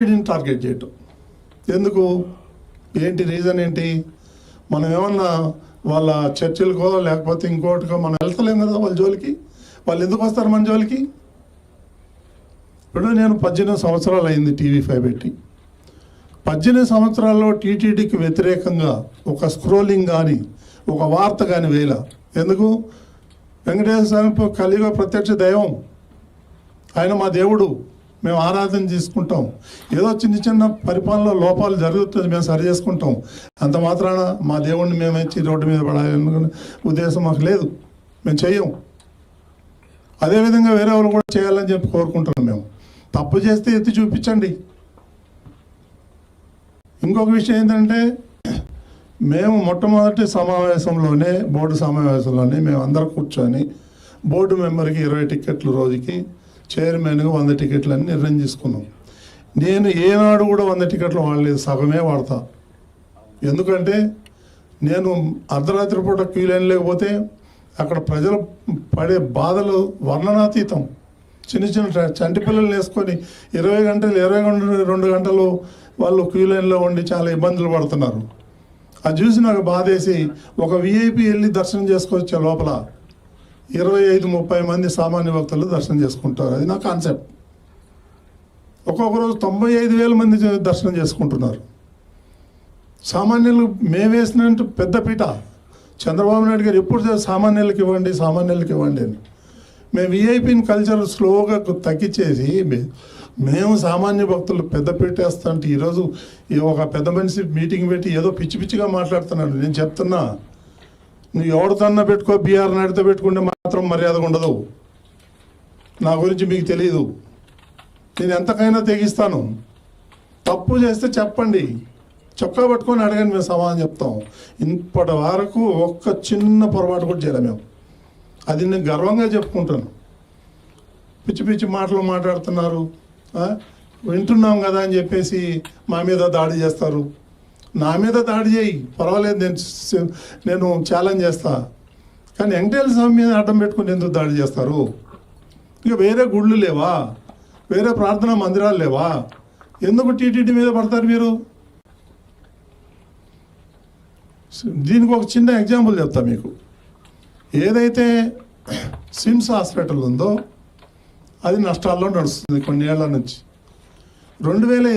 Target చేయటం ఎందుకు? ఏంటి రీజన్ ఏంటి? మనం ఏమన్నా వాళ్ళ చర్చిలకో లేకపోతే ఇంకోటికో మనం వెళ్తలేం కదా వాళ్ళ జోలికి. వాళ్ళు ఎందుకు వస్తారు మన జోలికి? ఇప్పుడు నేను 18 సంవత్సరాలు అయింది టీవీ5 పెట్టి. 18 సంవత్సరాల్లో టీటీడీకి వ్యతిరేకంగా ఒక స్క్రోలింగ్ కానీ ఒక వార్త కానీ వేల. ఎందుకు? వెంకటేశ్వర స్వామి కలియుగ ప్రత్యక్ష దైవం, ఆయన మా దేవుడు, మేము ఆరాధన చేసుకుంటాం. ఏదో చిన్న చిన్న పరిపాలన లోపాలు జరుగుతుంది, మేము సరి చేసుకుంటాం. అంత మాత్రాన మా దేవుడిని మేము ఇచ్చి రోడ్డు మీద పడాలనుకునే ఉద్దేశం మాకు లేదు, మేము చెయ్యం. అదేవిధంగా వేరే వాళ్ళు కూడా చేయాలని చెప్పి కోరుకుంటున్నాం. మేము తప్పు చేస్తే ఎత్తి చూపించండి. ఇంకొక విషయం ఏంటంటే, మేము మొట్టమొదటి సమావేశంలోనే, బోర్డు సమావేశంలోనే మేము అందరం కూర్చొని బోర్డు మెంబర్కి 20 టికెట్లు రోజుకి, చైర్మన్గా 100 టికెట్లు అని నిర్ణయం తీసుకున్నాం. నేను ఏనాడు కూడా 100 టికెట్లు వాడలేదు, సగమే వాడతా. ఎందుకంటే నేను అర్ధరాత్రి పూట క్యూ లైన్ లేకపోతే అక్కడ ప్రజలు పడే బాధలు వర్ణనాతీతం. చిన్న చిన్న చంటి పిల్లలు వేసుకొని 20 గంటలు 22 గంటలు వాళ్ళు క్యూ లైన్లో ఉండి చాలా ఇబ్బందులు పడుతున్నారు. అది చూసి నాకు బాధేసి ఒక విఐపి వెళ్ళి దర్శనం చేసుకోవచ్చే లోపల 25-30 మంది సామాన్య భక్తులు దర్శనం చేసుకుంటారు. అది నా కాన్సెప్ట్. ఒక్కొక్క రోజు 95,000 మంది దర్శనం చేసుకుంటున్నారు. సామాన్యులు మేము వేసినట్టు పెద్దపీట చంద్రబాబు నాయుడు గారు ఎప్పుడు సామాన్యులకు ఇవ్వండి సామాన్యులకు ఇవ్వండి అని. మేము విఐపిని కల్చర్ స్లోగా తగ్గించేసి మేము సామాన్య భక్తులు పెద్దపీట వేస్తుంటే ఈరోజు ఒక పెద్ద మనిషి మీటింగ్ పెట్టి ఏదో పిచ్చి పిచ్చిగా మాట్లాడుతున్నాడు. నేను చెప్తున్నా, నువ్వు ఎవరితోన్నా పెట్టుకో, బీఆర్ నాయుడుతో పెట్టుకుంటే మాత్రం మర్యాదగా ఉండదు. నా గురించి మీకు తెలియదు. నేను ఎంతకైనా తెగిస్తాను. తప్పు చేస్తే చెప్పండి, చొక్కా పట్టుకొని అడగండి, మేము సమాధానం చెప్తాం. ఇప్పటి వరకు ఒక్క చిన్న పొరపాటు కూడా చేయలేము మేము. అది నేను గర్వంగా చెప్పుకుంటాను. పిచ్చి పిచ్చి మాటలు మాట్లాడుతున్నారు, వింటున్నాం కదా అని చెప్పేసి మా మీద దాడి చేస్తారు. నా మీద దాడి చేయి, పర్వాలేదు, నేను ఛాలెంజ్ చేస్తా. కానీ వెంకటేశ్వర స్వామి మీద అడ్డం పెట్టుకుని ఎందుకు దాడి చేస్తారు? ఇక వేరే గుళ్ళు లేవా? వేరే ప్రార్థనా మందిరాలు లేవా? ఎందుకు టీటీడీ మీద పడతారు మీరు? దీనికి ఒక చిన్న ఎగ్జాంపుల్ చెప్తా మీకు. ఏదైతే సిమ్స్ హాస్పిటల్ ఉందో అది నష్టాల్లో నడుస్తుంది కొన్ని ఏళ్ల నుంచి.